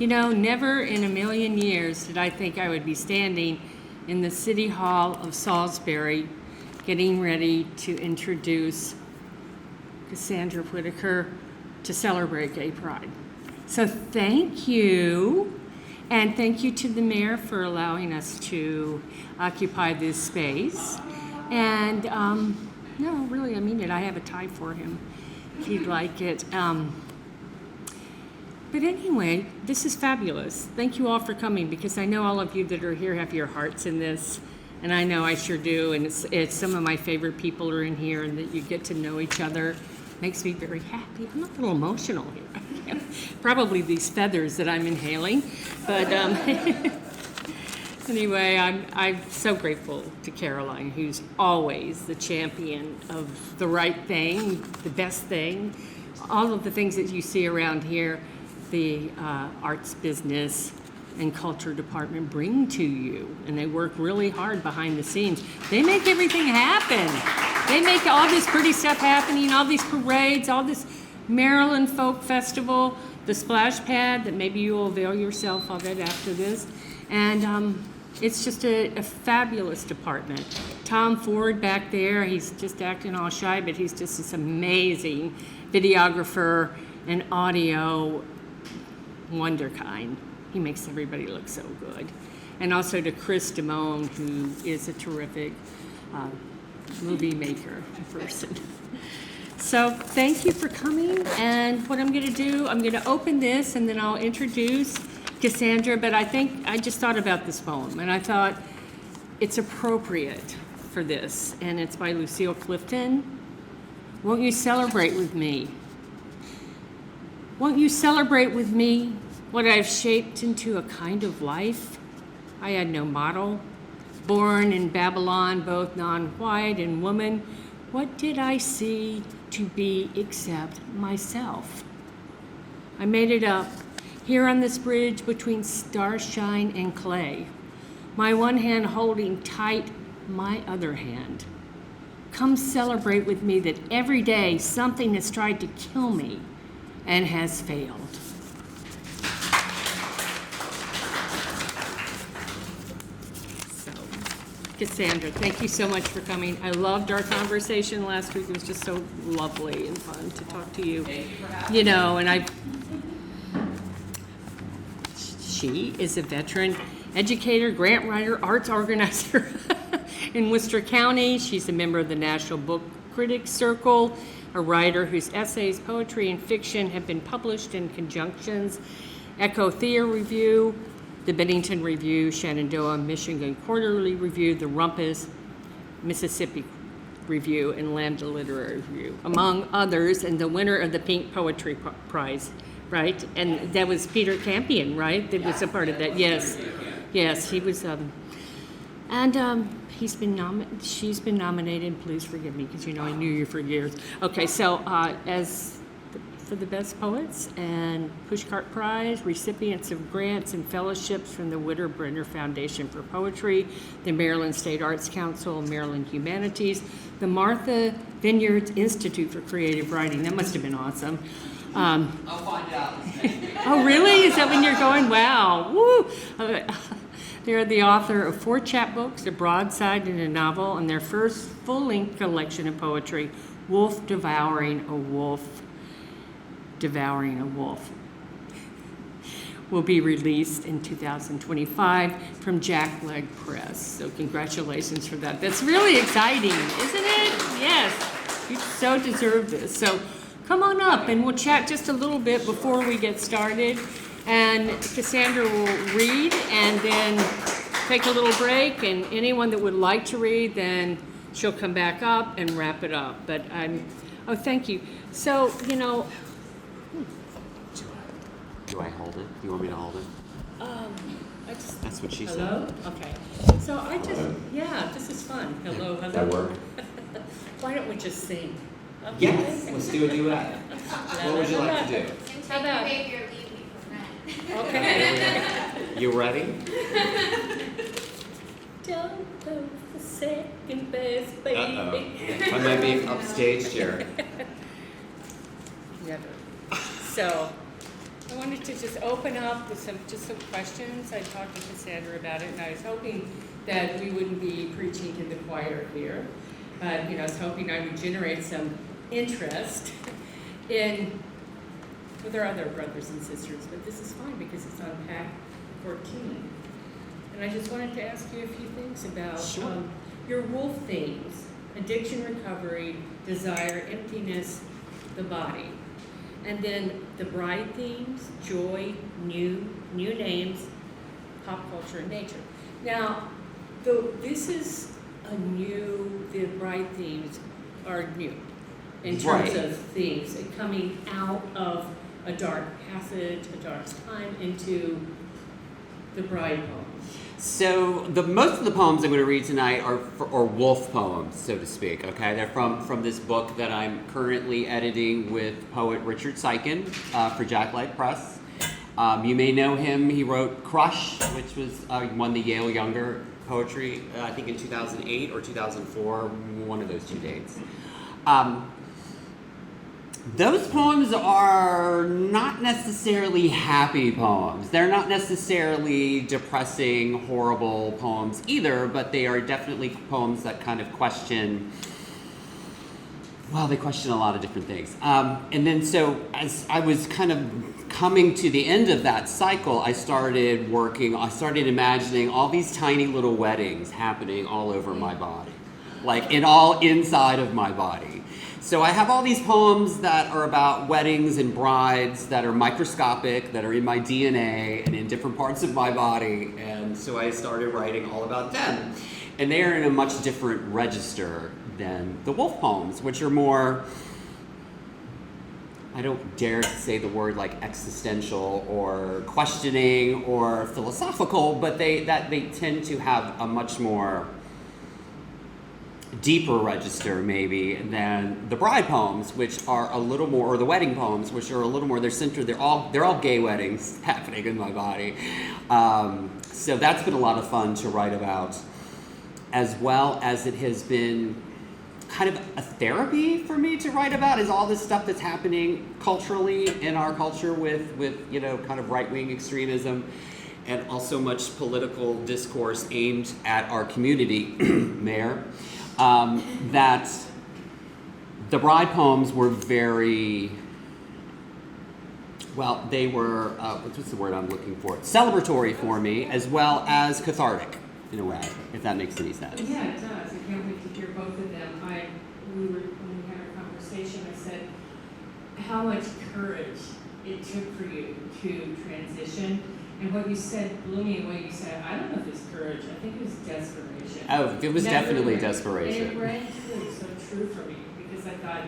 You know, never in a million years did I think I would be standing in the City Hall of Salisbury getting ready to introduce Cassandra Whitaker to celebrate Gay Pride. So thank you, and thank you to the mayor for allowing us to occupy this space. And no, really, I mean it. I have a tie for him if he'd like it. But anyway, this is fabulous. Thank you all for coming, because I know all of you that are here have your hearts in this, and I know I sure do. And it's some of my favorite people are in here, and that you get to know each other makes me very happy. I'm a little emotional here. Probably these feathers that I'm inhaling, but anyway, I'm so grateful to Caroline, who's always the champion of the right thing, the best thing, all of the things that you see around here. The arts business and culture department bring to you, and they work really hard behind the scenes. They make everything happen. They make all this pretty stuff happening, all these parades, all this Maryland Folk Festival, the splash pad that maybe you will avail yourself of it after this. And it's just a fabulous department. Tom Ford back there, he's just acting all shy, but he's just this amazing videographer and audio wonderkind. He makes everybody look so good. And also to Chris Damone, who is a terrific movie maker person. So thank you for coming. And what I'm going to do, I'm going to open this and then I'll introduce Cassandra. But I just thought about this poem, and I thought it's appropriate for this. And it's by Lucille Clifton. Won't you celebrate with me? Won't you celebrate with me what I've shaped into a kind of life? I had no model. Born in Babylon, both non-white and woman, what did I see to be except myself? I made it up here on this bridge between starshine and clay, my one hand holding tight my other hand. Come celebrate with me that every day something has tried to kill me and has failed. So, Cassandra, thank you so much for coming. I loved our conversation last week. It was just so lovely and fun to talk to you. You know, and she is a veteran educator, grant writer, arts organizer in Worcester County. She's a member of the National Book Critics Circle, a writer whose essays, poetry, and fiction have been published in conjunctions: Echo Thea Review, the Bennington Review, Shenandoah, Michigan Quarterly Review, the Rumpus, Mississippi Review, and Lambda Literary Review, among others, and the winner of the Pink Poetry Prize, right? And that was Peter Campion, right? That was a part of that. Yes, yes, he was. She's been nominated. Please forgive me, because you know I knew you for years. Okay, so for the best poets and Pushcart Prize, recipients of grants and fellowships from the Witter-Brenner Foundation for Poetry, the Maryland State Arts Council, Maryland Humanities, the Martha Vineyards Institute for Creative Writing. That must have been awesome. I'll find out. Oh, really? Is that when you're going? Wow. Woo! They're the author of 4 chapbooks, a broadside, and a novel, and their first full-length collection of poetry, Wolf Devouring a Wolf, will be released in 2025 from Jackleg Press. So congratulations for that. That's really exciting, isn't it? Yes, you so deserve this. So come on up and we'll chat just a little bit before we get started. And Cassandra will read and then take a little break, and anyone that would like to read, then she'll come back up and wrap it up. But oh, thank you. So, you know. Do I hold it? Do you want me to hold it? That's what she hello? said. Okay. So yeah, this is fun. Hello. That work? Why don't we just sing? Okay. Yes, let's do a duet. What would you like to do? How about? Okay. You ready? Don't go for second best, baby. Uh-oh. I might be upstage here. Never. So, I want wanted to just open up with some questions. I talked to Cassandra about it, and I was hoping that we wouldn't be preaching to the choir here. But, I was hoping I would generate some interest in, well, there are other brothers and sisters, but this is fine because it's on pack 14. And I just wanted to ask you a few things about Sure. your wolf themes: addiction recovery, desire, emptiness, the body. And then the bride themes: joy, new names, pop culture, and nature. Now, this is the bride themes are new in terms Right. of themes, and coming out of a dark passage, a dark time, into the bride poems. So most of the poems I'm going to read tonight are wolf poems, so to speak. Okay, they're from this book that I'm currently editing with poet Richard Sykin for Jacklight Press. You may know him. He wrote Crush, which was won the Yale Younger Poetry, I think in 2008 or 2004, one of those two dates. Those poems are not necessarily happy poems. They're not necessarily depressing, horrible poems either, but they are definitely poems that kind of question, well, they question a lot of different things. And then so as I was kind of coming to the end of that cycle, I started imagining all these tiny little weddings happening all over my body, like all inside of my body. So I have all these poems that are about weddings and brides that are microscopic, that are in my DNA and in different parts of my body. And so I started writing all about them. And they are in a much different register than the wolf poems, which are more, I don't dare to say the word like existential or questioning or philosophical, but they tend to have a much more deeper register maybe than the bride poems, which are a little more, or the wedding poems, which are a little more, they're centered, they're all gay weddings happening in my body. So that's been a lot of fun to write about, as well as it has been kind of a therapy for me to write about, is all this stuff that's happening culturally in our culture with kind of right-wing extremism, and also much political discourse aimed at our community, Mayor. That the bride poems were very, well, they were, what's the word I'm looking for? Celebratory for me, as well as cathartic, in a way, if that makes any sense. Yeah, it does. I can't wait to hear both of them. When we had our conversation, I said how much courage it took for you to transition. And what you said blew me away. You said, I don't know if it's courage. I think it was desperation. Oh, it was definitely desperation. And it rang so true for me, because I thought,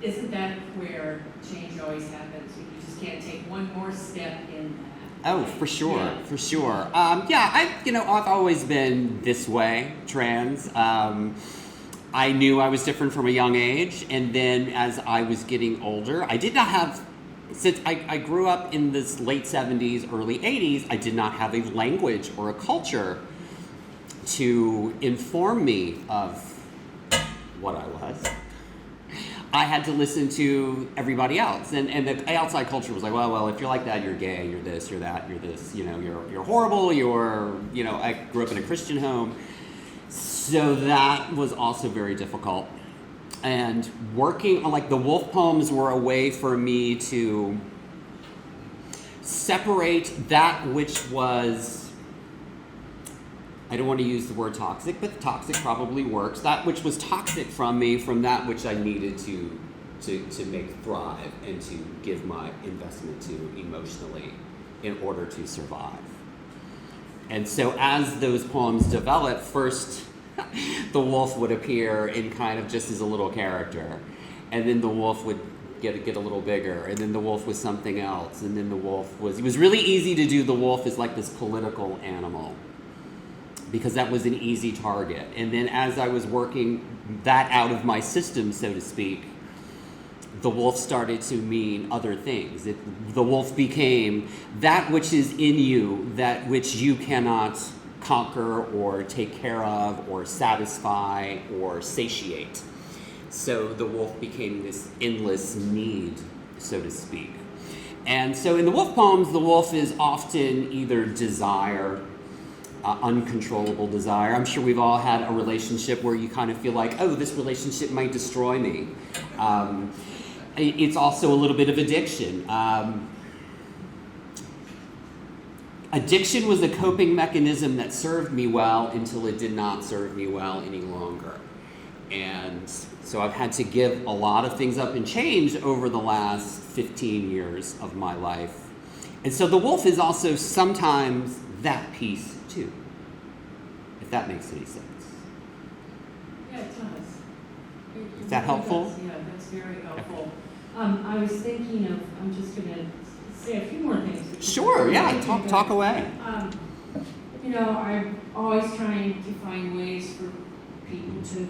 isn't that where change always happens? You just can't take one more step in that. Oh, for sure, Yeah. for sure. I've always been this way, trans. I knew I was different from a young age, and then as I was getting older, I did not have, since I grew up in the late 70s, early 80s, I did not have a language or a culture to inform me of what I was. I had to listen to everybody else, and the outside culture was like, well, if you're like that, you're gay, you're this, you're that, you're this, you're horrible, I grew up in a Christian home, so that was also very difficult. And working on, the wolf poems were a way for me to separate that which was, I don't want to use the word toxic, but toxic probably works. That which was toxic from me, from that which I needed to make thrive and to give my investment to emotionally in order to survive. And so as those poems developed, first the wolf would appear in kind of just as a little character, and then the wolf would get a little bigger, and then the wolf was something else, and then it was really easy to do the wolf as like this political animal, because that was an easy target. And then as I was working that out of my system, so to speak, the wolf started to mean other things. The wolf became that which is in you, that which you cannot conquer or take care of or satisfy or satiate. So the wolf became this endless need, so to speak. And so in the wolf poems, the wolf is often either desire, uncontrollable desire. I'm sure we've all had a relationship where you kind of feel like, oh, this relationship might destroy me. It's also a little bit of addiction. Addiction was a coping mechanism that served me well until it did not serve me well any longer. And so I've had to give a lot of things up and change over the last 15 years of my life. And so the wolf is also sometimes that piece too, if that makes any sense. Yeah, it does. Is that helpful? Does. Yeah, that's very helpful. I was thinking of, I'm just going to say a few more things. Sure, yeah, talk away. I'm always trying to find ways for people to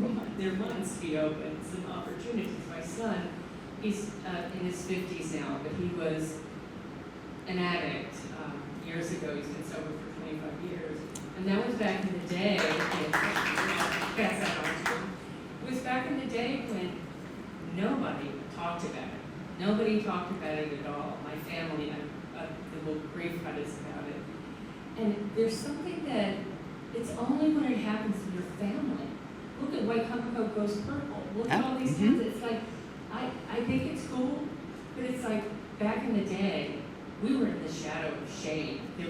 let their minds be open, some opportunities. My son, he's in his 50s now, but he was an addict years ago. He's been sober for 25 years. And that was back in the day. It was back in the day when nobody talked about it. Nobody talked about it at all. My family, the little grief hut is about it. And there's something that it's only when it happens in your family. Look at White Cocoa Goes Purple. Look at all these things. It's like, I think it's cool, but it's like back in the day, we were in the shadow of shame. It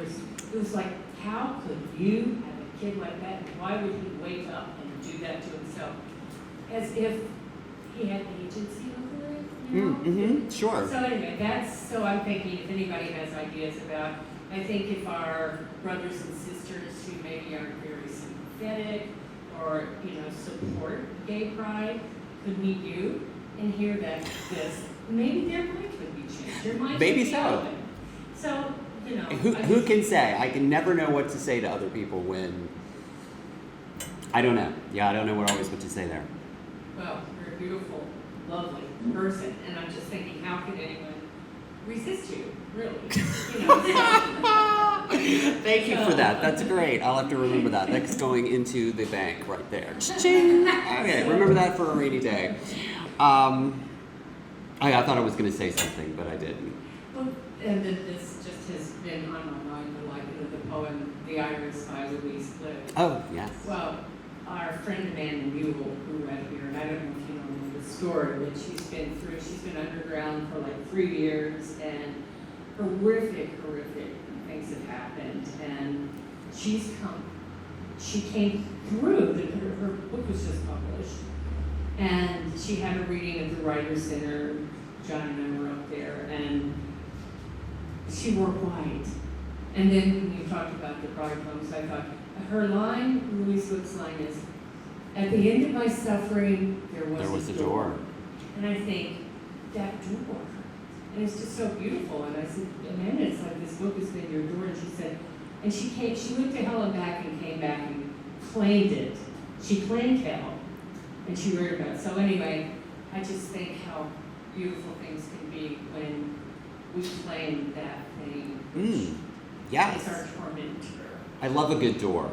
was like, how could you have a kid like that? And why would he wake up and do that to himself? As if he had agency over it, you know? Sure. So anyway, so I'm thinking if anybody has ideas about, I think if our brothers and sisters who maybe aren't very sympathetic or, support gay pride could meet you and hear that maybe their mind could be changed. Their mind Maybe could be so. open. So, Who can say? I can never know what to say to other people when I don't know. Yeah, I don't know always what to say there. Well, you're a beautiful, lovely person, and I'm just thinking, how could anyone resist you, really? Thank you for that. That's great. I'll have to remember that. That's going into the bank right there. Ching. Okay, remember that for a rainy day. I thought I was going to say something, but I didn't. Well, and then this just has been on my mind, the poem "The Iris" by Louise Litt. Oh, yes. Well, our friend Amanda Mule, who read here, and I don't know if you know the story, but she's been underground for like 3 years, and horrific things have happened, and she came through, her book was just published, and she had a reading at the Writers' Center. John and I were up there, and she wore white. And then when you talked about the pride poems, I thought, her line, Louise Litt's line is, at the end of my suffering, there was a door. And I think, that door. And it's just so beautiful. And I said, Amanda, it's like this book has been your door. And she said, and she went to hell and back and came back and claimed it. She claimed hell. And she wrote about it. So anyway, I just think how beautiful things can be when we claim that thing. Yes. It's our tormentor. I love a good door.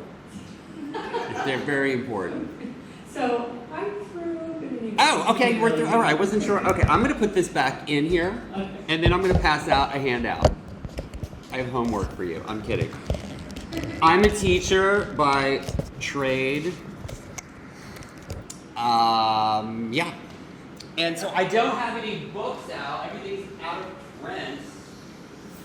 They're very important. So I'm through. Oh, okay, we're through. All right, I wasn't sure. Okay, I'm going to put this back in here, and then I'm going to pass out a handout. I have homework for you. I'm kidding. I'm a teacher by trade. Yeah. And so I don't have any books out. Everything's out of print.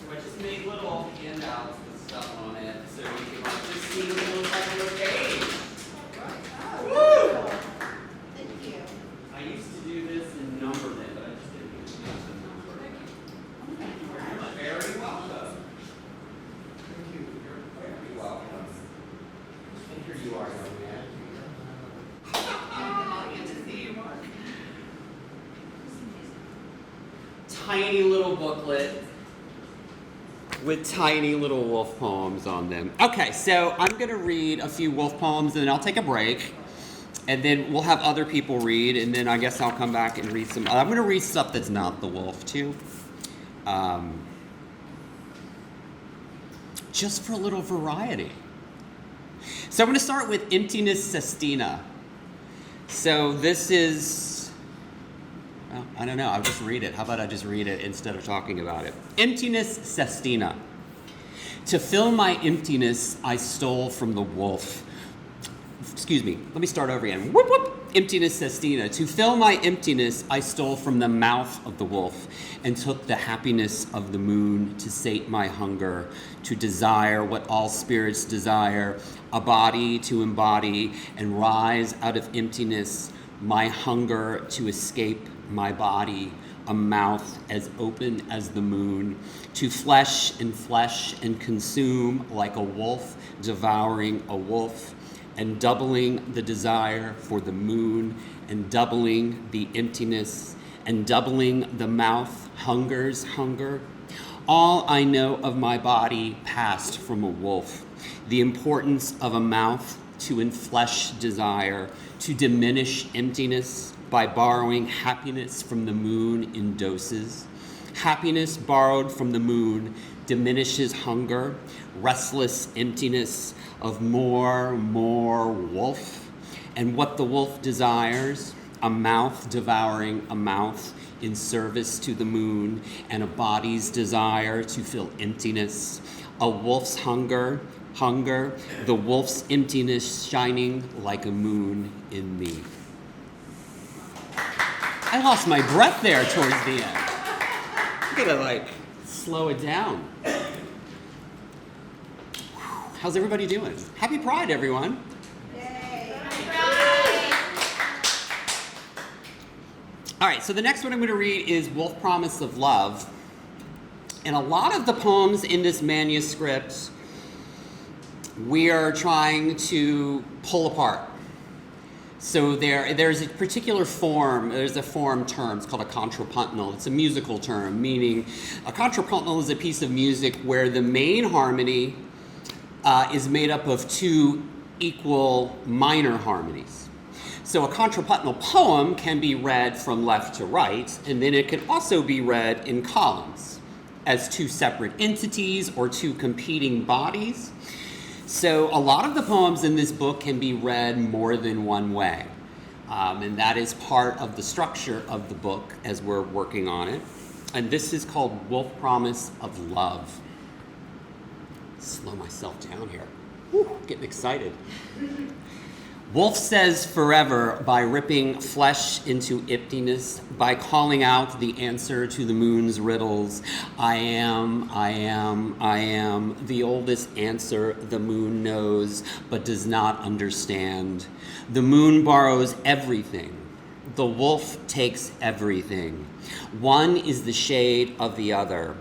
So I just made little handouts with stuff on it, so you can just see what it looks like on the page. Woo! Thank you. I used to do this and number them, but I just didn't use the number. You're very welcome. Thank you. You're very welcome. And here you are, young man. Good to see you, Mark. Tiny little booklet with tiny little wolf poems on them. Okay, so I'm going to read a few wolf poems, and then I'll take a break. And then we'll have other people read, and then I guess I'll come back and read some. I'm going to read stuff that's not the wolf, too. Just for a little variety. So I'm going to start with Emptiness Sestina. So this is... Well, I don't know. I'll just read it. How about I just read it instead of talking about it? Emptiness Sestina. To fill my emptiness, I stole from the wolf. Excuse me. Let me start over again. Whoop, whoop. Emptiness Sestina. To fill my emptiness, I stole from the mouth of the wolf and took the happiness of the moon to sate my hunger, to desire what all spirits desire, a body to embody and rise out of emptiness, my hunger to escape my body, a mouth as open as the moon, to flesh and consume like a wolf devouring a wolf, and doubling the desire for the moon, and doubling the emptiness, and doubling the mouth hunger's hunger. All I know of my body passed from a wolf, the importance of a mouth to enflesh desire, to diminish emptiness by borrowing happiness from the moon in doses. Happiness borrowed from the moon diminishes hunger, restless emptiness of more wolf. And what the wolf desires, a mouth devouring a mouth in service to the moon, and a body's desire to fill emptiness. A wolf's hunger, the wolf's emptiness shining like a moon in me. I lost my breath there towards the end. I'm gonna slow it down. How's everybody doing? Happy Pride, everyone. Yay. All right, so the next one I'm going to read is Wolf Promise of Love. And a lot of the poems in this manuscript we are trying to pull apart. So there's a particular form, there's a form term, it's called a contrapuntal. It's a musical term, meaning a contrapuntal is a piece of music where the main harmony is made up of two equal minor harmonies. So a contrapuntal poem can be read from left to right, and then it can also be read in columns as two separate entities or two competing bodies. So a lot of the poems in this book can be read more than one way. And that is part of the structure of the book as we're working on it. And this is called Wolf Promise of Love. Slow myself down here. Whew, getting excited. Wolf says forever by ripping flesh into emptiness, by calling out the answer to the moon's riddles. I am, the oldest answer the moon knows, but does not understand. The moon borrows everything. The wolf takes everything. One is the shade of the other.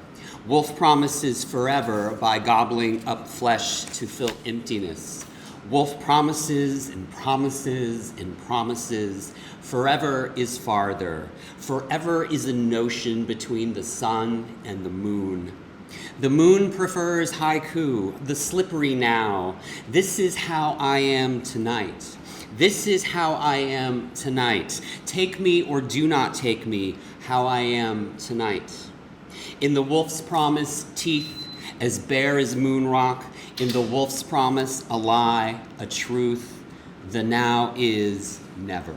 Wolf promises forever by gobbling up flesh to fill emptiness. Wolf promises and promises and promises. Forever is farther. Forever is a notion between the sun and the moon. The moon prefers haiku, the slippery now. This is how I am tonight. This is how I am tonight. Take me or do not take me, how I am tonight. In the wolf's promise, teeth as bare as moon rock. In the wolf's promise, a lie, a truth. The now is never.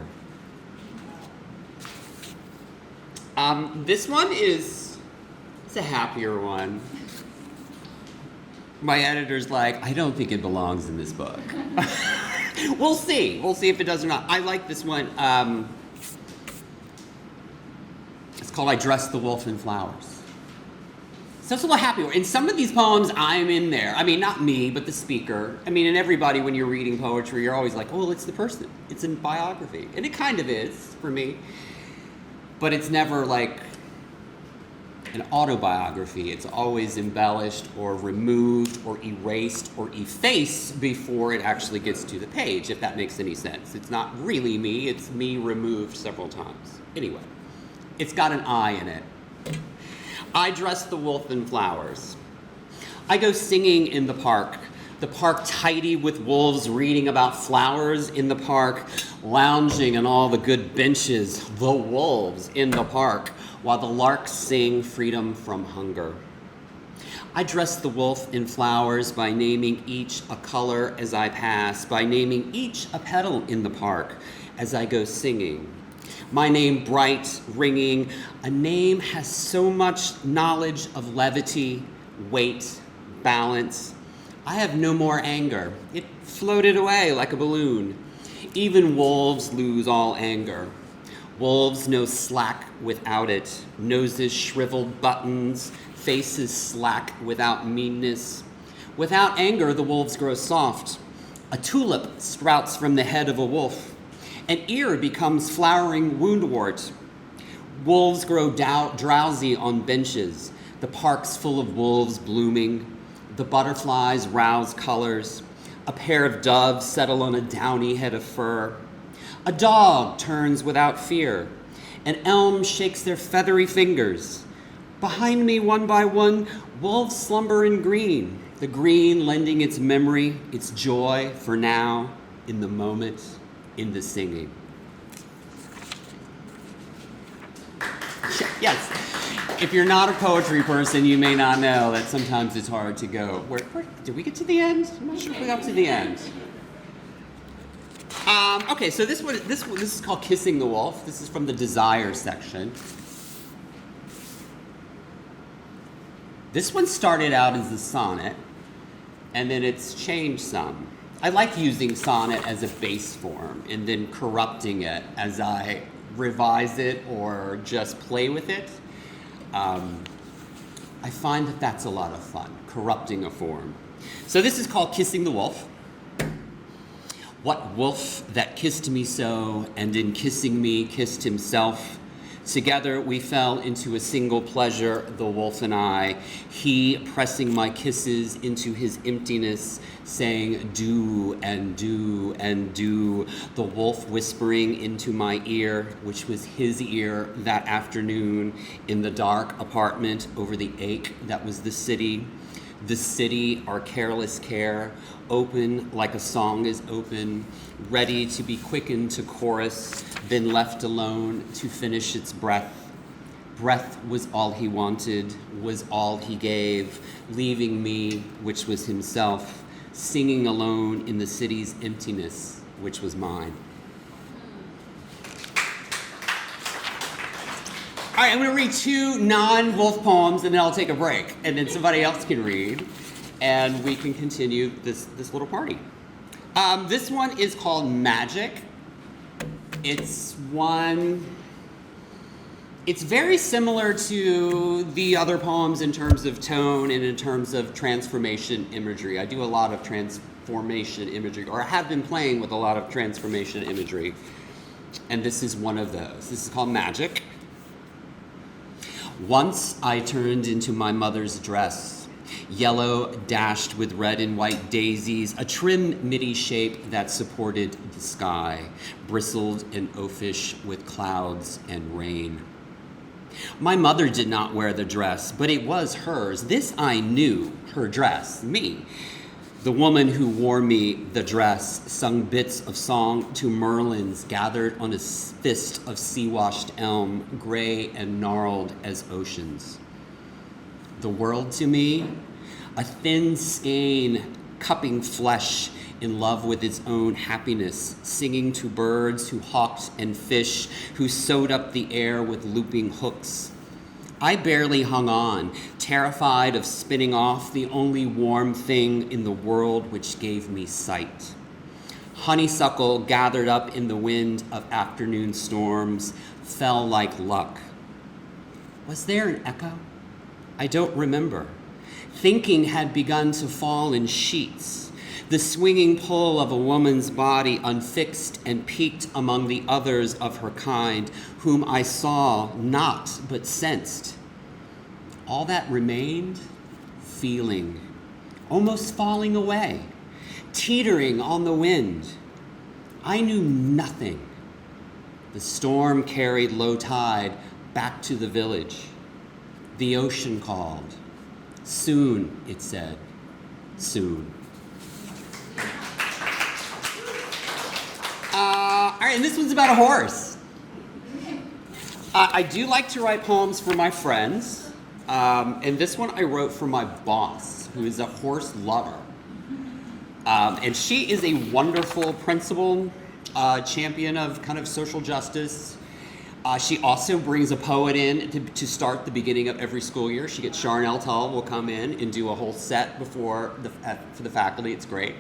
This one it's a happier one. My editor's like, I don't think it belongs in this book. We'll see. We'll see if it does or not. I like this one. It's called I Dressed the Wolf in Flowers. So it's a little happier. In some of these poems, I'm in there. I mean, not me, but the speaker. I mean, and everybody, when you're reading poetry, you're always like, well, it's the person. It's a biography. And it kind of is, for me. But it's never like an autobiography. It's always embellished or removed or erased or effaced before it actually gets to the page, if that makes any sense. It's not really me. It's me removed several times. Anyway, it's got an I in it. I dress the wolf in flowers. I go singing in the park tidy with wolves reading about flowers in the park, lounging on all the good benches, the wolves in the park, while the larks sing freedom from hunger. I dress the wolf in flowers by naming each a color as I pass, by naming each a petal in the park as I go singing. My name bright, ringing, a name has so much knowledge of levity, weight, balance. I have no more anger. It floated away like a balloon. Even wolves lose all anger. Wolves know slack without it. Noses shriveled buttons, faces slack without meanness. Without anger, the wolves grow soft. A tulip sprouts from the head of a wolf. An ear becomes flowering woundwort. Wolves grow drowsy on benches. The park's full of wolves blooming. The butterflies rouse colors. A pair of doves settle on a downy head of fur. A dog turns without fear. An elm shakes their feathery fingers. Behind me, one by one, wolves slumber in green. The green lending its memory, its joy for now, in the moment, in the singing. Yes. If you're not a poetry person, you may not know that sometimes it's hard to go. Where did we get to the end? I'm not sure if we got to the end. Okay, so this is called Kissing the Wolf. This is from the Desire section. This one started out as a sonnet, and then it's changed some. I like using sonnet as a base form and then corrupting it as I revise it or just play with it. I find that that's a lot of fun, corrupting a form. So this is called Kissing the Wolf. What wolf that kissed me so, and in kissing me kissed himself? Together we fell into a single pleasure, the wolf and I, he pressing my kisses into his emptiness, saying, do and do and do, the wolf whispering into my ear, which was his ear that afternoon in the dark apartment over the ache that was the city, our careless care, open like a song is open, ready to be quickened to chorus, then left alone to finish its breath. Breath was all he wanted, was all he gave, leaving me, which was himself, singing alone in the city's emptiness, which was mine. All right, I'm going to read two non-wolf poems, and then I'll take a break, and then somebody else can read, and we can continue this little party. This one is called Magic. It's very similar to the other poems in terms of tone and in terms of transformation imagery. I do a lot of transformation imagery, or I have been playing with a lot of transformation imagery, and this is one of those. This is called Magic. Once I turned into my mother's dress, yellow dashed with red and white daisies, a trim midi shape that supported the sky, bristled and oafish with clouds and rain. My mother did not wear the dress, but it was hers. This I knew, her dress, me. The woman who wore me the dress sung bits of song to merlins gathered on a fist of sea-washed elm, gray and gnarled as oceans. The world to me, a thin skein cupping flesh in love with its own happiness, singing to birds who hawked and fish, who sewed up the air with looping hooks. I barely hung on, terrified of spinning off the only warm thing in the world which gave me sight. Honeysuckle gathered up in the wind of afternoon storms fell like luck. Was there an echo? I don't remember. Thinking had begun to fall in sheets. The swinging pull of a woman's body unfixed and peaked among the others of her kind, whom I saw not but sensed. All that remained, feeling, almost falling away, teetering on the wind. I knew nothing. The storm carried low tide back to the village. The ocean called. Soon, it said, soon. All right, and this one's about a horse. I do like to write poems for my friends, and this one I wrote for my boss, who is a horse lover. And she is a wonderful principal, champion of kind of social justice, She also brings a poet in to start the beginning of every school year. She gets Charnel Tull will come in and do a whole set for the faculty. It's great.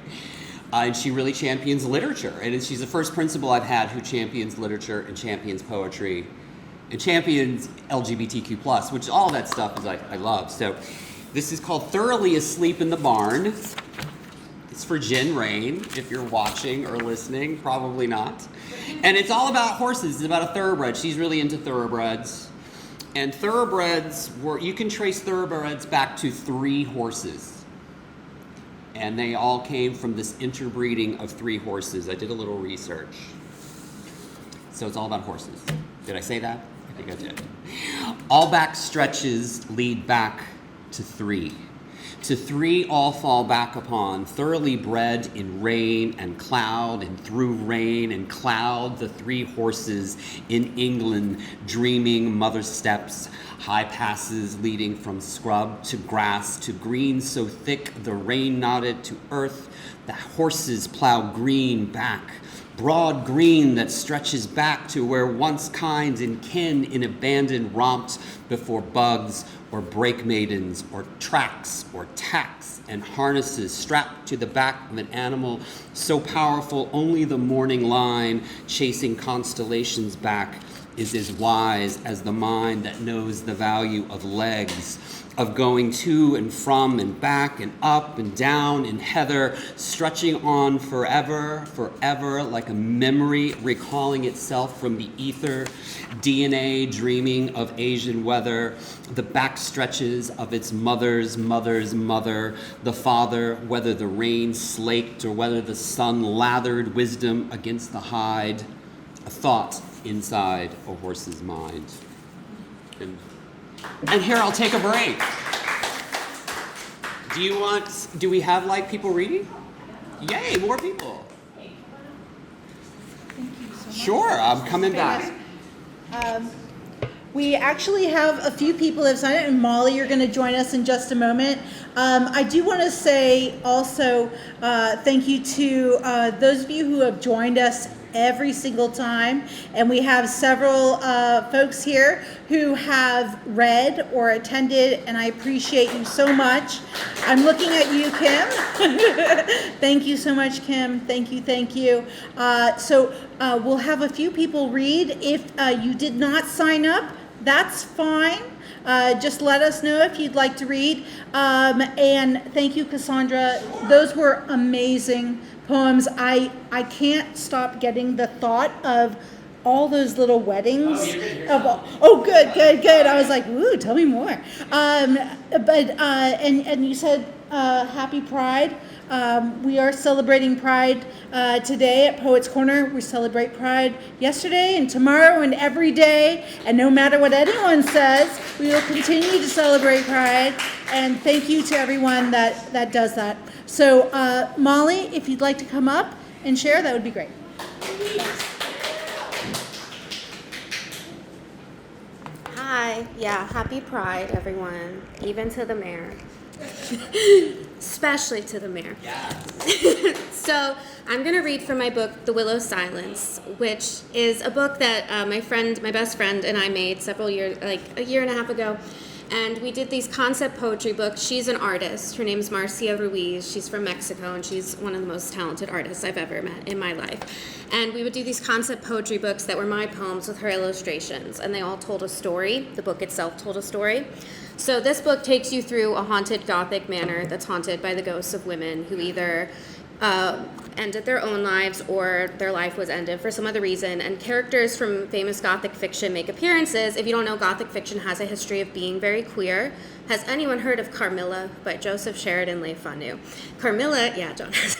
And she really champions literature. And she's the first principal I've had who champions literature and champions poetry and champions LGBTQ+, which all that stuff is I love. So this is called Thoroughly Asleep in the Barn. It's for Jen Rain, if you're watching or listening, probably not. And it's all about horses. It's about a thoroughbred. She's really into thoroughbreds. And thoroughbreds you can trace thoroughbreds back to 3 horses. And they all came from this interbreeding of 3 horses. I did a little research. So it's all about horses. Did I say that? I think I did. All back stretches lead back to 3. To 3 all fall back upon, thoroughly bred in rain and cloud, and through rain and cloud, the 3 horses in England, dreaming mother steps, high passes leading from scrub to grass to green so thick the rain nodded to earth, the horses plow green back, broad green that stretches back to where once kind and kin in abandon romped before bugs or brake maidens or tracks or tacks and harnesses strapped to the back of an animal so powerful only the morning line chasing constellations back is as wise as the mind that knows the value of legs, of going to and from and back and up and down in heather, stretching on forever, forever, like a memory recalling itself from the ether, DNA dreaming of Asian weather, the back stretches of its mother's mother's mother, the father, whether the rain slaked or whether the sun lathered wisdom against the hide, a thought inside a horse's mind. And here, I'll take a break. Do we have like people reading? Yay, more people. Thank you so much. Sure, I'm coming back. We actually have a few people that have signed up, and Molly, you're going to join us in just a moment. I do want to say also thank you to those of you who have joined us every single time, and we have several folks here who have read or attended, and I appreciate you so much. I'm looking at you, Kim. Thank you so much, Kim. Thank you. So we'll have a few people read. If you did not sign up, that's fine. Just let us know if you'd like to read. And thank you, Cassandra. Those were amazing poems. I can't stop getting the thought of all those little weddings. Good. I was like, ooh, tell me more. And you said Happy Pride. We are celebrating Pride today at Poets Corner. We celebrate Pride yesterday and tomorrow and every day. And no matter what anyone says, we will continue to celebrate Pride. And thank you to everyone that does that. So, Molly, if you'd like to come up and share, that would be great. Hi. Yeah, happy Pride, everyone. Even to the mayor. Especially to the mayor. Yes. So I'm going to read from my book, The Willow Silence, which is a book that my best friend and I made several years, like a year and a half ago. And we did these concept poetry books. She's an artist. Her name's Marcia Ruiz. She's from Mexico, and she's one of the most talented artists I've ever met in my life. And we would do these concept poetry books that were my poems with her illustrations, and they all told a story. The book itself told a story. So this book takes you through a haunted Gothic manor that's haunted by the ghosts of women who either ended their own lives or their life was ended for some other reason. And characters from famous Gothic fiction make appearances. If you don't know, Gothic fiction has a history of being very queer. Has anyone heard of Carmilla by Joseph Sheridan Le Fanu? Carmilla, yeah, John has.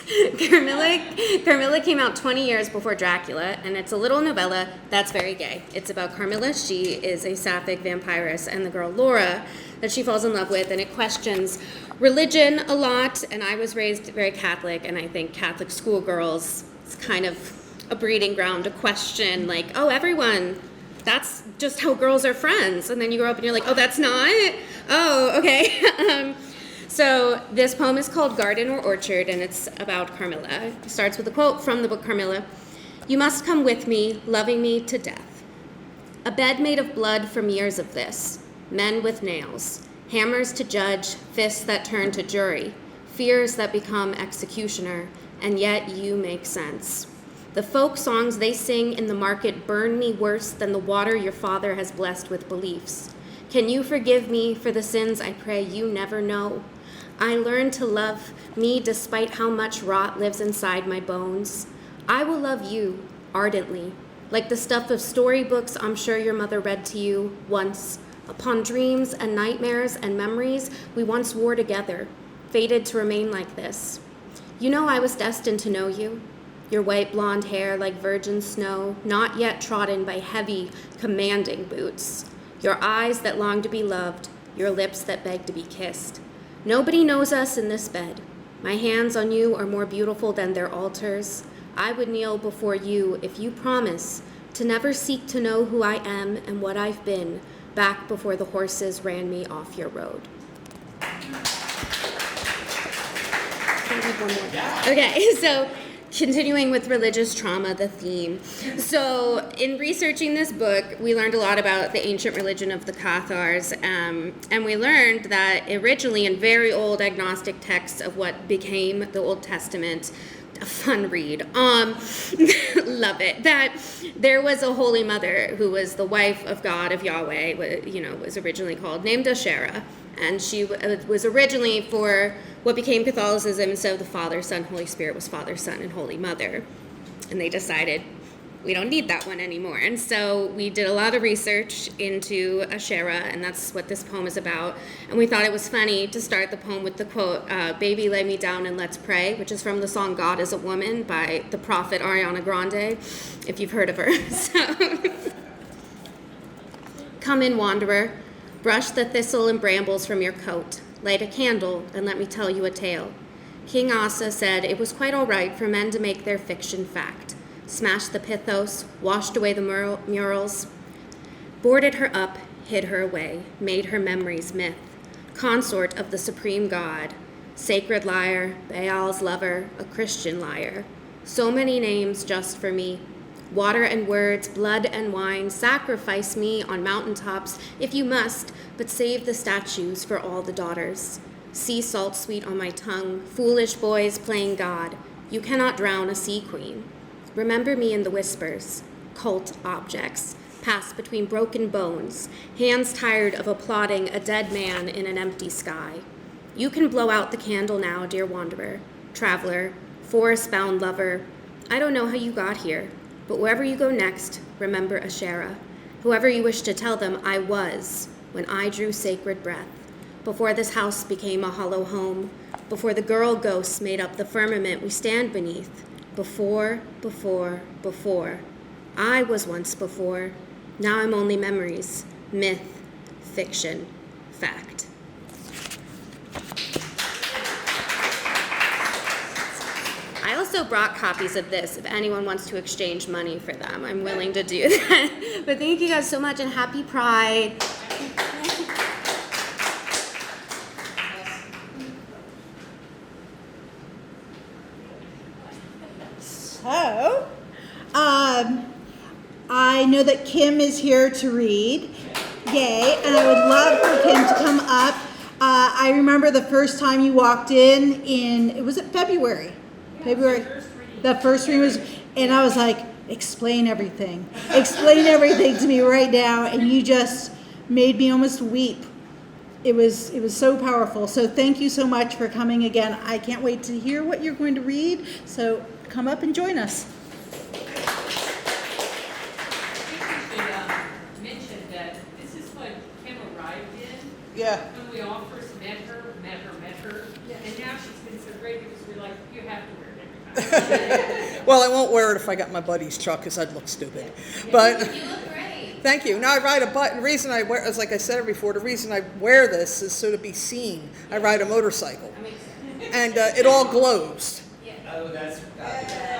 Carmilla came out 20 years before Dracula, and it's a little novella that's very gay. It's about Carmilla. She is a sapphic vampiress, and the girl Laura that she falls in love with, and it questions religion a lot. And I was raised very Catholic, and I think Catholic schoolgirls, it's kind of a breeding ground to question, like, oh, everyone, that's just how girls are friends. And then you grow up and you're like, oh, that's not? Oh, okay. So this poem is called Garden or Orchard, and it's about Carmilla. It starts with a quote from the book Carmilla. "You must come with me, loving me to death. A bed made of blood from years of this. Men with nails. Hammers to judge, fists that turn to jury. Fears that become executioner. And yet you make sense. The folk songs they sing in the market burn me worse than the water your father has blessed with beliefs. Can you forgive me for the sins I pray you never know? I learned to love me despite how much rot lives inside my bones. I will love you ardently, like the stuff of storybooks I'm sure your mother read to you once, upon dreams and nightmares and memories we once wore together, fated to remain like this. You know I was destined to know you. Your white blonde hair like virgin snow, not yet trodden by heavy, commanding boots. Your eyes that long to be loved, your lips that beg to be kissed. Nobody knows us in this bed. My hands on you are more beautiful than their altars. I would kneel before you if you promise to never seek to know who I am and what I've been back before the horses ran me off your road. Okay, so continuing with religious trauma, the theme. So in researching this book, we learned a lot about the ancient religion of the Cathars, and we learned that originally in very old agnostic texts of what became the Old Testament, a fun read, love it, that there was a holy mother who was the wife of God, of Yahweh, was originally called, named Asherah. And she was originally for what became Catholicism, so the Father, Son, Holy Spirit was Father, Son, and Holy Mother. And they decided, we don't need that one anymore. And so we did a lot of research into Asherah, and that's what this poem is about. And we thought it was funny to start the poem with the quote, "Baby, lay me down and let's pray," which is from the song God is a Woman by the prophet Ariana Grande, if you've heard of her. So, come in, wanderer. Brush the thistle and brambles from your coat. Light a candle, and let me tell you a tale. King Asa said it was quite all right for men to make their fiction fact. Smashed the pithos, washed away the murals, boarded her up, hid her away, made her memories myth. Consort of the supreme God, sacred liar, Baal's lover, a Christian liar. So many names just for me. Water and words, blood and wine, sacrifice me on mountaintops if you must, but save the statues for all the daughters. Sea salt sweet on my tongue, foolish boys playing God. You cannot drown a sea queen. Remember me in the whispers, cult objects, pass between broken bones, hands tired of applauding a dead man in an empty sky. You can blow out the candle now, dear wanderer, traveler, forest-bound lover. I don't know how you got here, but wherever you go next, remember Asherah. Whoever you wish to tell them I was when I drew sacred breath, before this house became a hollow home, before the girl ghosts made up the firmament we stand beneath, before. I was once before. Now I'm only memories, myth, fiction, fact. I also brought copies of this if anyone wants to exchange money for them. I'm willing to do that. But thank you guys so much, and happy Pride. So, I know that Kim is here to read. Yay. And I would love for Kim to come up. I remember the first time you walked in was it February? February. The first reading was, and I was like, explain everything. Explain everything to me right now. And you just made me almost weep. It was so powerful. So thank you so much for coming again. I can't wait to hear what you're going to read. So come up and join us. Mention that this is what Kim arrived in. Yeah. When we all first met her. And now she's been so great because we're like, you have to wear it every time. Well, I won't wear it if I got my buddy's truck because I'd look stupid. But You look great. thank you. Now I ride a bike. The reason I wear, as like I said before, the reason I wear this is so to be seen. I ride a motorcycle, and it all glows. Oh, that's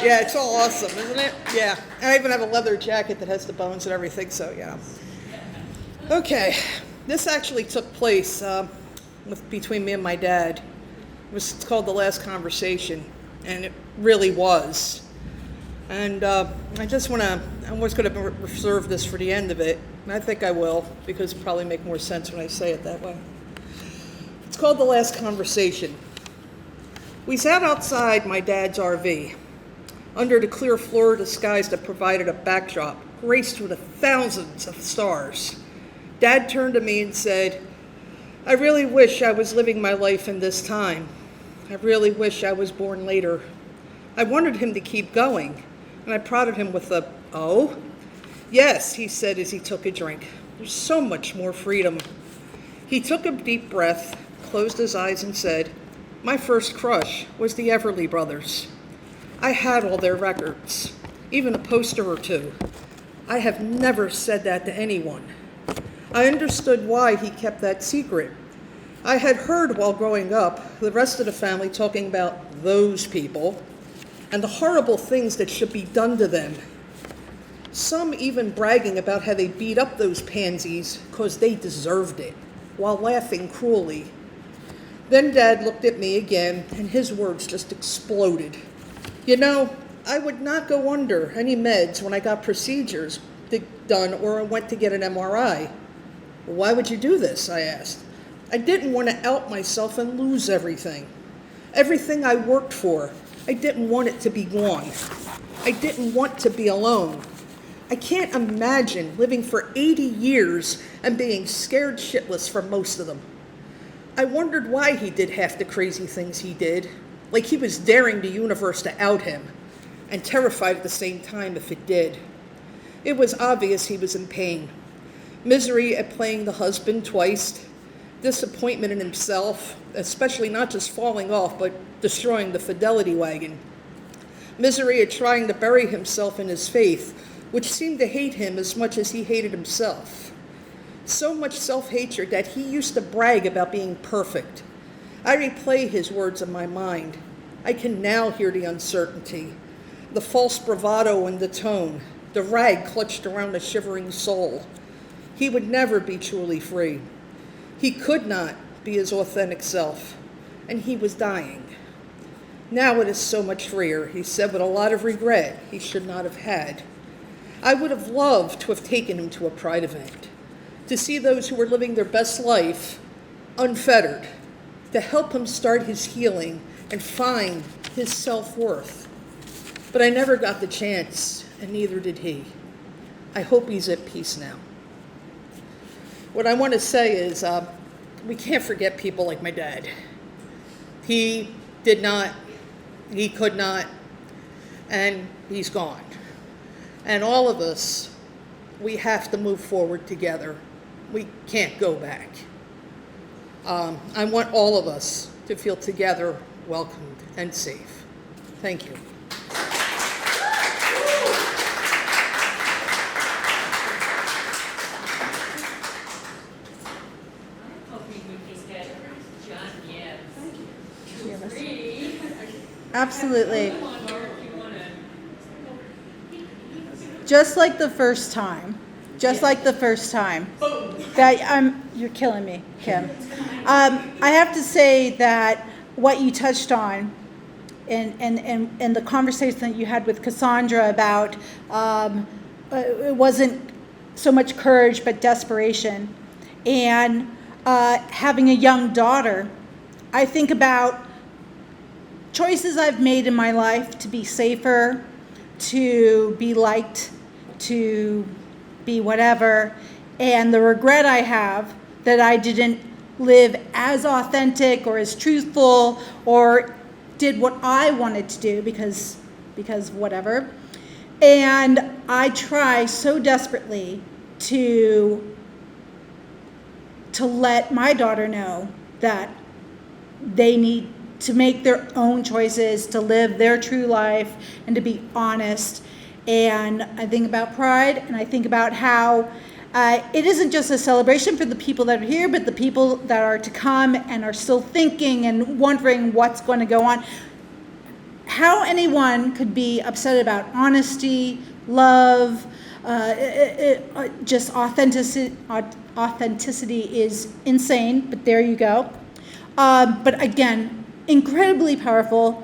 Yeah, it's all awesome, isn't it? Yeah. And I even have a leather jacket that has the bones and everything. So yeah. Okay, this actually took place between me and my dad. It's called The Last Conversation, and it really was. And I was going to reserve this for the end of it, and I think I will, because it'll probably make more sense when I say it that way. It's called The Last Conversation. We sat outside my dad's RV, under the clear Florida skies that provided a backdrop, graced with thousands of stars. Dad turned to me and said, "I really wish I was living my life in this time. I really wish I was born later." I wanted him to keep going, and I prodded him with a, "Oh?" "Yes," he said as he took a drink. "There's so much more freedom." He took a deep breath, closed his eyes, and said, "My first crush was the Everly Brothers. I had all their records, even a poster or two. I have never said that to anyone. I understood why he kept that secret. I had heard while growing up the rest of the family talking about those people and the horrible things that should be done to them. Some even bragging about how they beat up those pansies because they deserved it, while laughing cruelly. Then Dad looked at me again, and his words just exploded. "You know, I would not go under any meds when I got procedures done or went to get an MRI. Why would you do this?" I asked. "I didn't want to out myself and lose everything. Everything I worked for. I didn't want it to be gone. I didn't want to be alone. I can't imagine living for 80 years and being scared shitless for most of them." I wondered why he did half the crazy things he did, like he was daring the universe to out him, and terrified at the same time if it did. It was obvious he was in pain. Misery at playing the husband twice, disappointment in himself, especially not just falling off, but destroying the fidelity wagon. Misery at trying to bury himself in his faith, which seemed to hate him as much as he hated himself. So much self-hatred that he used to brag about being perfect. I replay his words in my mind. I can now hear the uncertainty, the false bravado in the tone, the rag clutched around a shivering soul. He would never be truly free. He could not be his authentic self, and he was dying. "Now it is so much freer," he said with a lot of regret he should not have had. I would have loved to have taken him to a Pride event, to see those who were living their best life unfettered, to help him start his healing and find his self-worth. But I never got the chance, and neither did he. I hope he's at peace now. What I want to say is, we can't forget people like my dad. He did not, he could not, and he's gone. And all of us, we have to move forward together. We can't go back. I want all of us to feel together, welcomed, and safe. Thank you. Absolutely. Just like the first time. That you're killing me, Kim. I have to say that what you touched on and the conversation that you had with Cassandra about it wasn't so much courage but desperation, and having a young daughter, I think about choices I've made in my life to be safer, to be liked, to be whatever, and the regret I have that I didn't live as authentic or as truthful or did what I wanted to do because whatever. And I try so desperately to let my daughter know that they need to make their own choices, to live their true life, and to be honest. And I think about Pride, and I think about how it isn't just a celebration for the people that are here, but the people that are to come and are still thinking and wondering what's going to go on. How anyone could be upset about honesty, love, just authenticity is insane, but there you go. But again, incredibly powerful.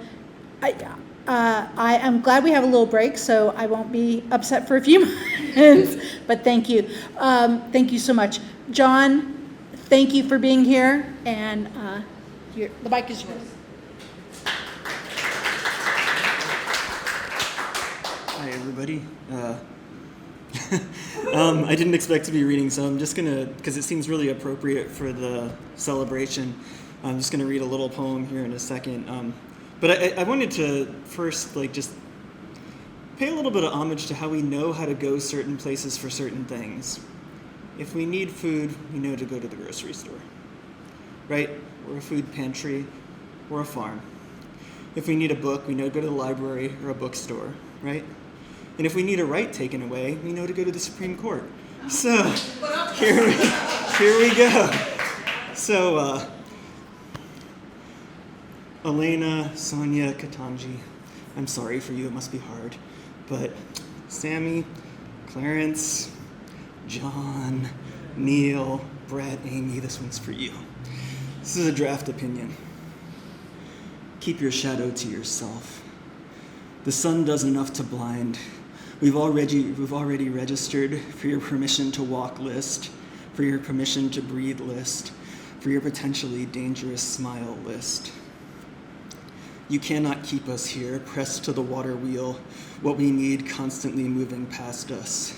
I am glad we have a little break, so I won't be upset for a few minutes, but thank you. Thank you so much. John, thank you for being here, and the mic is yours. Hi, everybody. I didn't expect to be reading, so I'm just gonna, because it seems really appropriate for the celebration, I'm just gonna read a little poem here in a second. But I wanted to first, just pay a little bit of homage to how we know how to go certain places for certain things. If we need food, we know to go to the grocery store, right? Or a food pantry, or a farm. If we need a book, we know to go to the library or a bookstore, right? And if we need a right taken away, we know to go to the Supreme Court. So, here we go. So, Elena, Sonia, Katanji, I'm sorry for you, it must be hard. But Sammy, Clarence, John, Neil, Brett, Amy, this one's for you. This is a draft opinion. Keep your shadow to yourself. The sun does enough to blind. We've already registered for your permission to walk list, for your permission to breathe list, for your potentially dangerous smile list. You cannot keep us here, pressed to the water wheel, what we need constantly moving past us.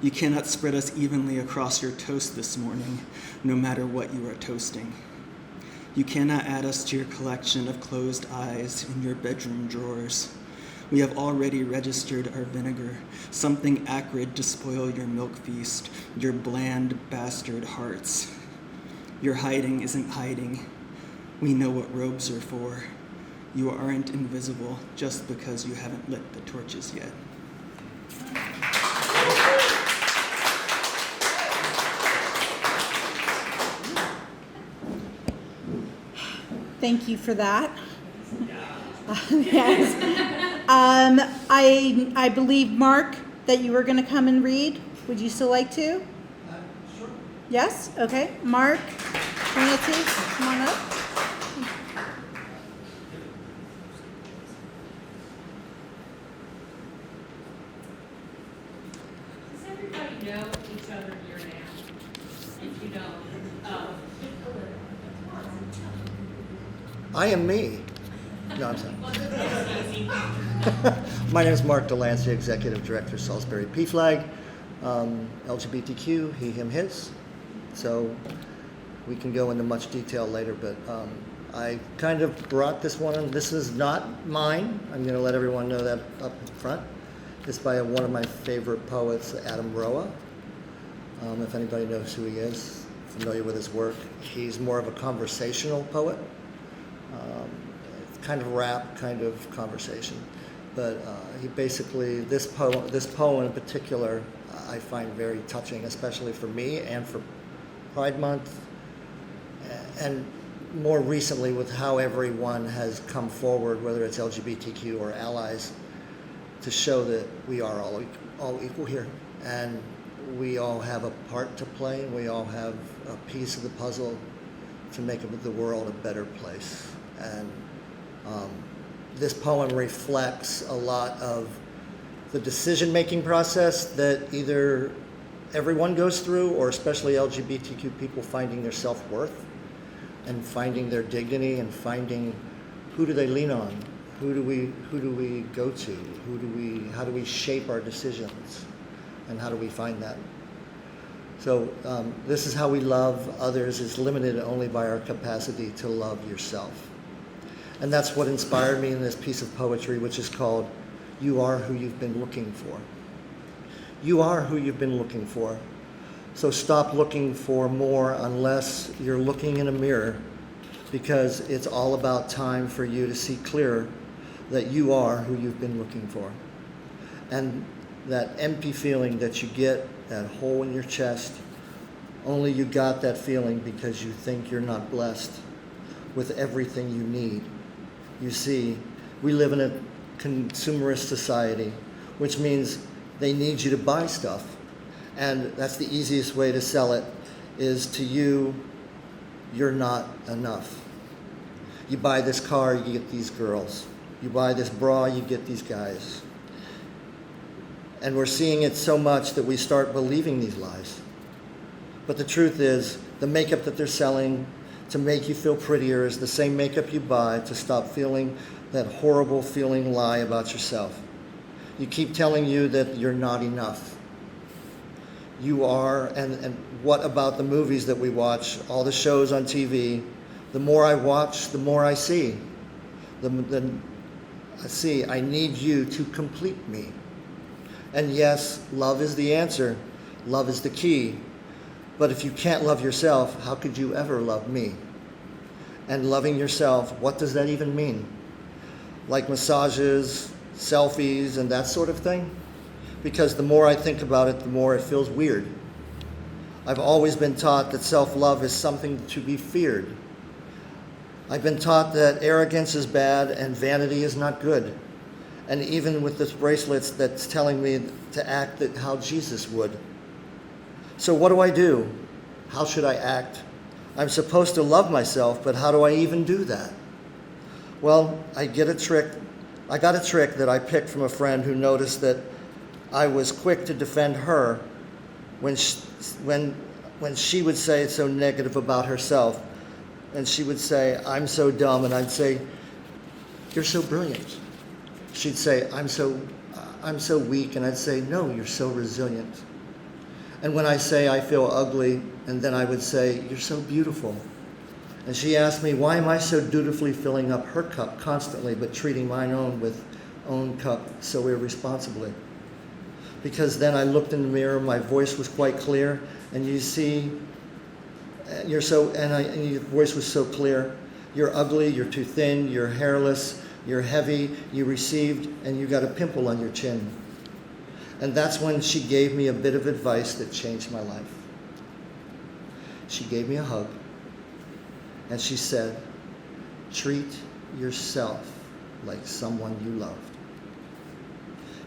You cannot spread us evenly across your toast this morning, no matter what you are toasting. You cannot add us to your collection of closed eyes in your bedroom drawers. We have already registered our vinegar, something acrid to spoil your milk feast, your bland bastard hearts. Your hiding isn't hiding. We know what robes are for. You aren't invisible just because you haven't lit the torches yet. Thank you for that. Yes. I believe, Mark, that you were going to come and read. Would you still like to? Sure. Yes? Okay. Mark, Nancy, come on up. Does everybody know each other here now? If you don't, I am me. No, I'm sorry. My name is Mark Delancey, Executive Director, Salisbury PFLAG. LGBTQ, he, him, his. So we can go into much detail later, but I kind of brought this one in. This is not mine. I'm going to let everyone know that up front. It's by one of my favorite poets, Adam Roa. If anybody knows who he is, familiar with his work. He's more of a conversational poet. Kind of rap, kind of conversation. But he basically, this poem in particular, I find very touching, especially for me and for Pride Month, and more recently with how everyone has come forward, whether it's LGBTQ or allies, to show that we are all equal here, and we all have a part to play, and we all have a piece of the puzzle to make the world a better place. And this poem reflects a lot of the decision-making process that either everyone goes through, or especially LGBTQ people finding their self-worth and finding their dignity and finding who do they lean on, who do we go to, how do we shape our decisions, and how do we find that. So this is how we love others is limited only by our capacity to love yourself. And that's what inspired me in this piece of poetry, which is called You Are Who You've Been Looking For. You are who you've been looking for. So stop looking for more unless you're looking in a mirror, because it's all about time for you to see clearer that you are who you've been looking for. And that empty feeling that you get, that hole in your chest, only you got that feeling because you think you're not blessed with everything you need. You see, we live in a consumerist society, which means they need you to buy stuff. And that's the easiest way to sell it, is to you, you're not enough. You buy this car, you get these girls. You buy this bra, you get these guys. And we're seeing it so much that we start believing these lies. But the truth is, the makeup that they're selling to make you feel prettier is the same makeup you buy to stop feeling that horrible feeling lie about yourself. You keep telling you that you're not enough. You are, and what about the movies that we watch, all the shows on TV? The more I watch, the more I see. I need you to complete me. And yes, love is the answer. Love is the key. But if you can't love yourself, how could you ever love me? And loving yourself, what does that even mean? Like massages, selfies, and that sort of thing? Because the more I think about it, the more it feels weird. I've always been taught that self-love is something to be feared. I've been taught that arrogance is bad and vanity is not good. And even with this bracelets that's telling me to act how Jesus would. So what do I do? How should I act? I'm supposed to love myself, but how do I even do that? Well, I got a trick that I picked from a friend who noticed that I was quick to defend her when she would say so negative about herself. And she would say, I'm so dumb, and I'd say, you're so brilliant. She'd say, I'm so weak, and I'd say, no, you're so resilient. And when I say I feel ugly, and then I would say, you're so beautiful. And she asked me, why am I so dutifully filling up her cup constantly, but treating mine own cup so irresponsibly? Because then I looked in the mirror, my voice was quite clear, and you see, and your voice was so clear. You're ugly, you're too thin, you're hairless, you're heavy, you received, and you got a pimple on your chin. And that's when she gave me a bit of advice that changed my life. She gave me a hug, and she said, treat yourself like someone you loved.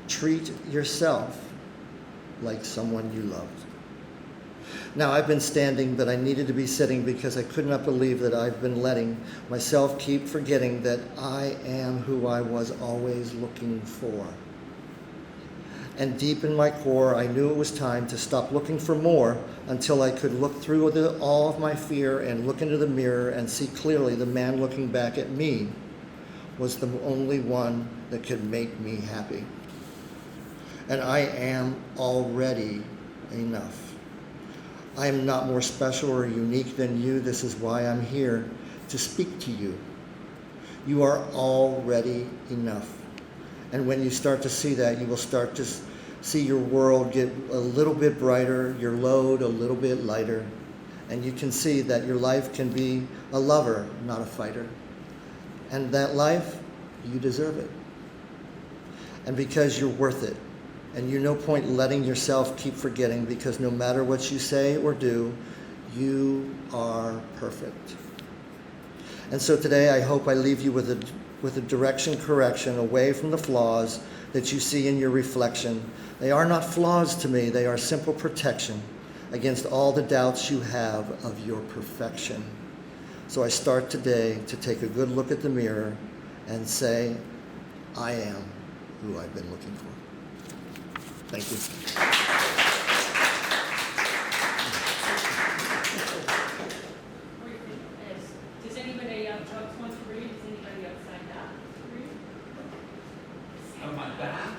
Treat yourself like someone you loved. Now, I've been standing, but I needed to be sitting because I could not believe that I've been letting myself keep forgetting that I am who I was always looking for. And deep in my core, I knew it was time to stop looking for more until I could look through all of my fear and look into the mirror and see clearly the man looking back at me was the only one that could make me happy. And I am already enough. I am not more special or unique than you. This is why I'm here, to speak to you. You are already enough. And when you start to see that, you will start to see your world get a little bit brighter, your load a little bit lighter. And you can see that your life can be a lover, not a fighter. And that life, you deserve it. And because you're worth it. And you no point letting yourself keep forgetting, because no matter what you say or do, you are perfect. And so today I hope I leave you with a direction correction away from the flaws that you see in your reflection. They are not flaws to me, they are simple protection against all the doubts you have of your perfection. So I start today to take a good look at the mirror and say, I am who I've been looking for. Thank you. Does anybody else want to read? Does anybody else signed up to read? On my back?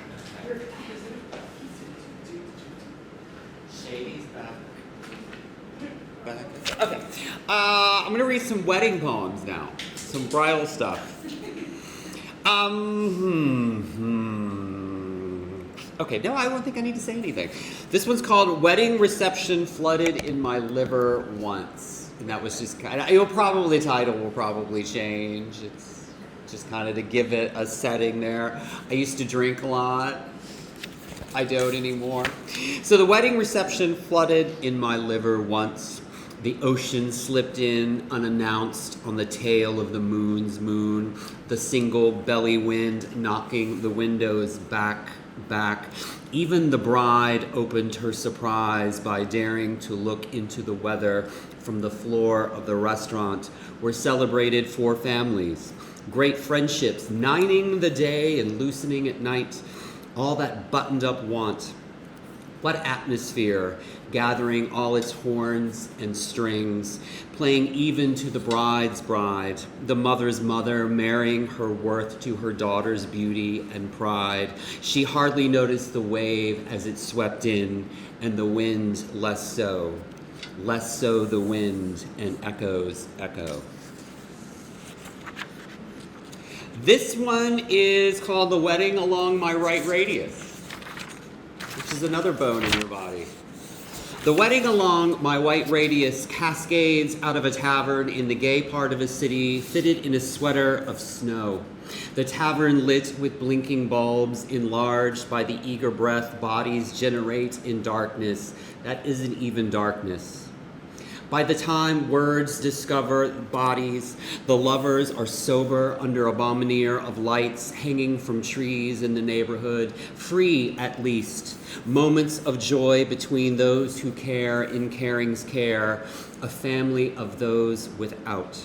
Shady's back. Okay. I'm going to read some wedding poems now. Some bridal stuff. Okay, no, I don't think I need to say anything. This one's called Wedding Reception Flooded in My Liver Once. And that was just kind of, the title will probably change. It's just kind of to give it a setting there. I used to drink a lot. I don't anymore. So the wedding reception flooded in my liver once. The ocean slipped in unannounced on the tail of the moon's moon. The single belly wind knocking the windows back. Even the bride opened her surprise by daring to look into the weather from the floor of the restaurant where celebrated 4 families great friendships, nining the day and loosening at night, all that buttoned up want. What atmosphere, gathering all its horns and strings, playing even to the bride's bride, the mother's mother marrying her worth to her daughter's beauty and pride. She hardly noticed the wave as it swept in, and the wind less so the wind, and echoes echo. This one is called The Wedding Along My Right Radius, which is another bone in your body. The wedding along my white radius cascades out of a tavern in the gay part of a city, fitted in a sweater of snow. The tavern lit with blinking bulbs, enlarged by the eager breath bodies generate in darkness that isn't even darkness. By the time words discover bodies, the lovers are sober under a bombonier of lights hanging from trees in the neighborhood, free at least. Moments of joy between those who care in caring's care, a family of those without.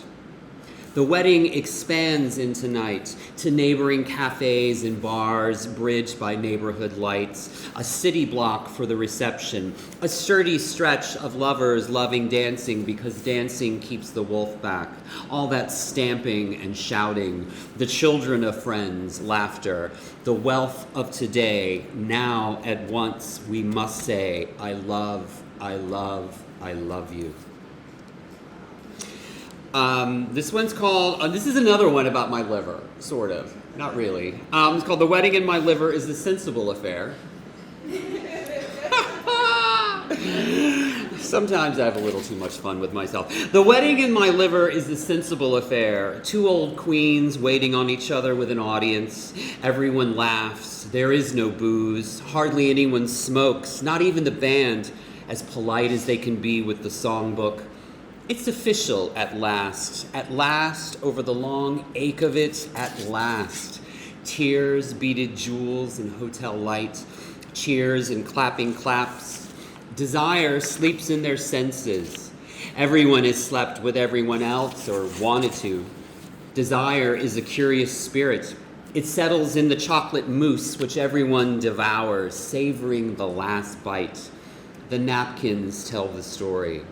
The wedding expands into night, to neighboring cafes and bars bridged by neighborhood lights, a city block for the reception, a sturdy stretch of lovers loving dancing because dancing keeps the wolf back, all that stamping and shouting, the children of friends, laughter, the wealth of today, now at once we must say, I love, I love, I love you. This one's called, this is another one about my liver, sort of, not really. It's called The Wedding in My Liver is a Sensible Affair. Sometimes I have a little too much fun with myself. The wedding in my liver is a sensible affair. Two old queens waiting on each other with an audience. Everyone laughs. There is no booze. Hardly anyone smokes, not even the band, as polite as they can be with the songbook. It's official at last, over the long ache of it, at last. Tears, beaded jewels, and hotel light, cheers and clapping claps. Desire sleeps in their senses. Everyone has slept with everyone else or wanted to. Desire is a curious spirit. It settles in the chocolate mousse which everyone devours, savoring the last bite. The napkins tell the story.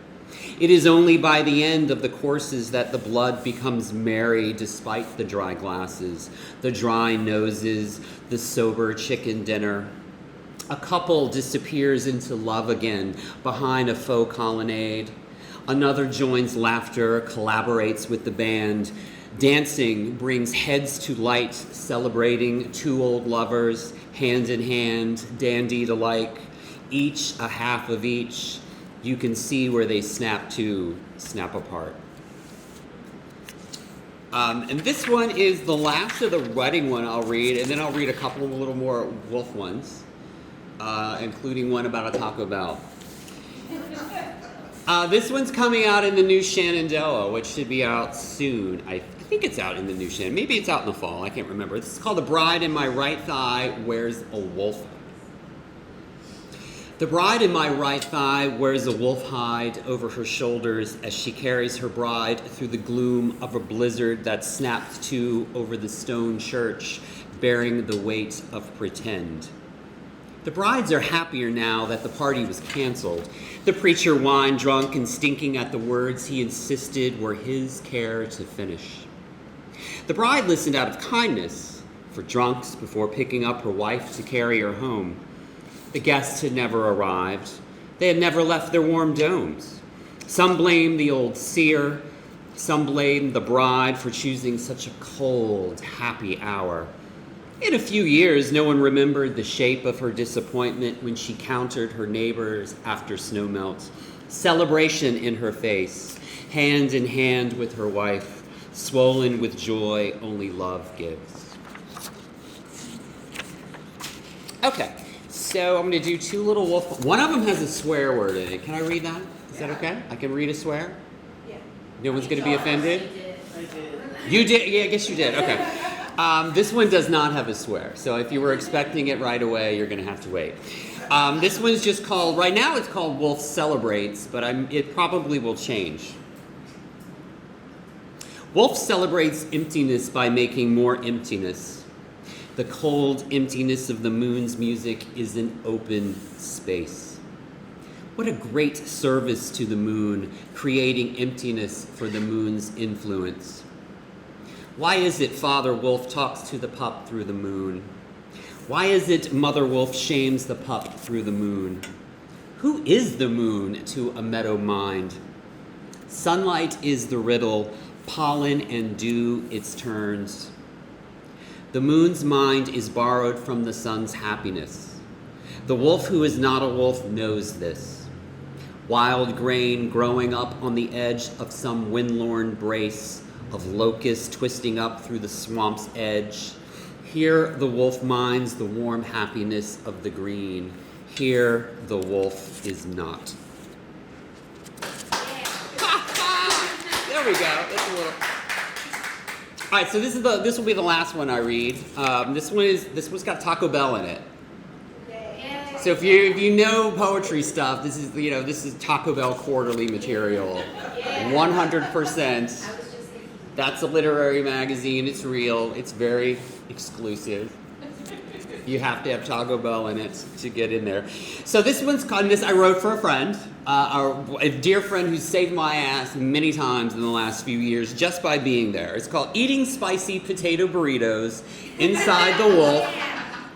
It is only by the end of the courses that the blood becomes merry despite the dry glasses, the dry noses, the sober chicken dinner. A couple disappears into love again behind a faux colonnade. Another joins laughter, collaborates with the band. Dancing brings heads to light, celebrating two old lovers, hand in hand, dandied alike, each a half of each. You can see where they snap to, snap apart. And this one is the last of the wedding one I'll read, and then I'll read a couple of little more wolf ones, including one about a Taco Bell. This one's coming out in the new Shenandoah, which should be out soon. I think it's out in the new Shenandoah. Maybe it's out in the fall. I can't remember. This is called The Bride in My Right Thigh Wears a Wolf. The bride in my right thigh wears a wolf hide over her shoulders as she carries her bride through the gloom of a blizzard that snapped to over the stone church, bearing the weight of pretend. The brides are happier now that the party was canceled. The preacher wine drunk and stinking at the words he insisted were his care to finish. The bride listened out of kindness for drunks before picking up her wife to carry her home. The guests had never arrived. They had never left their warm domes. Some blamed the old seer. Some blamed the bride for choosing such a cold, happy hour. In a few years, no one remembered the shape of her disappointment when she countered her neighbors after snowmelt. Celebration in her face, hand in hand with her wife, swollen with joy only love gives. Okay. So I'm going to do two little wolf. One of them has a swear word in it. Can I read that? Is that okay? I can read a swear? Yeah. No one's going to be offended? I did. You did? Yeah, I guess you did. Okay. This one does not have a swear. So if you were expecting it right away, you're going to have to wait. This one's just called, right now it's called Wolf Celebrates, but it probably will change. Wolf celebrates emptiness by making more emptiness. The cold emptiness of the moon's music is an open space. What a great service to the moon, creating emptiness for the moon's influence. Why is it Father Wolf talks to the pup through the moon? Why is it Mother Wolf shames the pup through the moon? Who is the moon to a meadow mind? Sunlight is the riddle, pollen and dew its turns. The moon's mind is borrowed from the sun's happiness. The wolf who is not a wolf knows this. Wild grain growing up on the edge of some windlorn brace of locusts twisting up through the swamp's edge. Here the wolf minds the warm happiness of the green. Here the wolf is not. There we go. That's a little. All right, so this will be the last one I read. This one's got Taco Bell in it. So if you know poetry stuff, this is Taco Bell quarterly material, 100%. That's a literary magazine. It's real. It's very exclusive. You have to have Taco Bell in it to get in there. So this one's called, this I wrote for a friend, a dear friend who's saved my ass many times in the last few years just by being there. It's called Eating Spicy Potato Burritos Inside the Wolf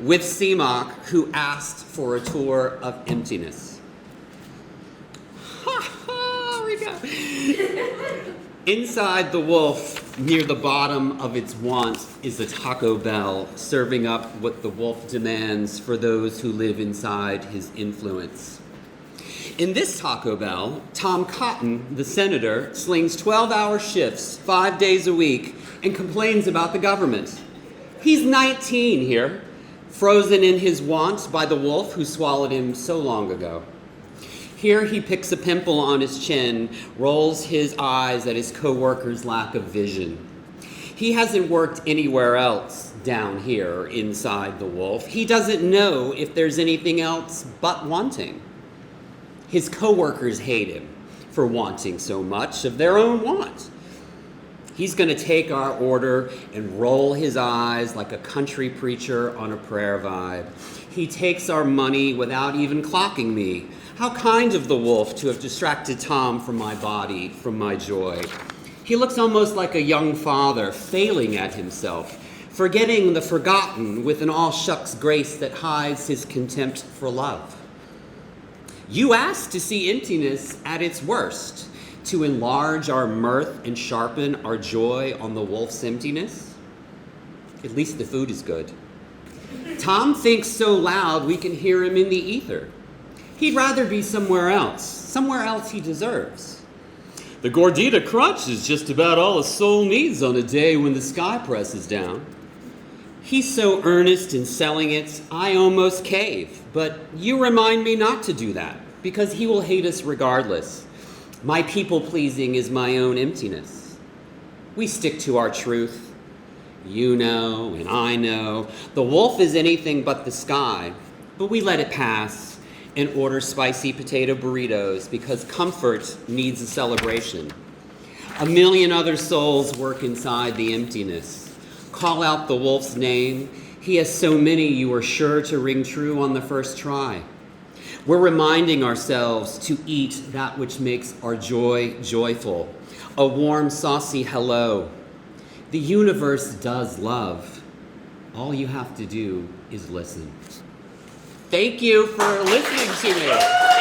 with Seamock, who asked for a tour of emptiness. Here we go. Inside the wolf, near the bottom of its want, is a Taco Bell, serving up what the wolf demands for those who live inside his influence. In this Taco Bell, Tom Cotton, the senator, slings 12-hour shifts 5 days a week and complains about the government. He's 19 here, frozen in his want by the wolf who swallowed him so long ago. Here he picks a pimple on his chin, rolls his eyes at his co-worker's lack of vision. He hasn't worked anywhere else down here inside the wolf. He doesn't know if there's anything else but wanting. His co-workers hate him for wanting so much of their own want. He's going to take our order and roll his eyes like a country preacher on a prayer vibe. He takes our money without even clocking me. How kind of the wolf to have distracted Tom from my body, from my joy. He looks almost like a young father failing at himself, forgetting the forgotten with an all-shucks grace that hides his contempt for love. You asked to see emptiness at its worst, to enlarge our mirth and sharpen our joy on the wolf's emptiness. At least the food is good. Tom thinks so loud we can hear him in the ether. He'd rather be somewhere else he deserves. The gordita crunch is just about all a soul needs on a day when the sky presses down. He's so earnest in selling it, I almost cave, but you remind me not to do that, because he will hate us regardless. My people-pleasing is my own emptiness. We stick to our truth. You know, and I know. The wolf is anything but the sky, but we let it pass and order spicy potato burritos because comfort needs a celebration. A million other souls work inside the emptiness. Call out the wolf's name. He has so many you are sure to ring true on the first try. We're reminding ourselves to eat that which makes our joy joyful. A warm, saucy hello. The universe does love. All you have to do is listen. Thank you for listening to me.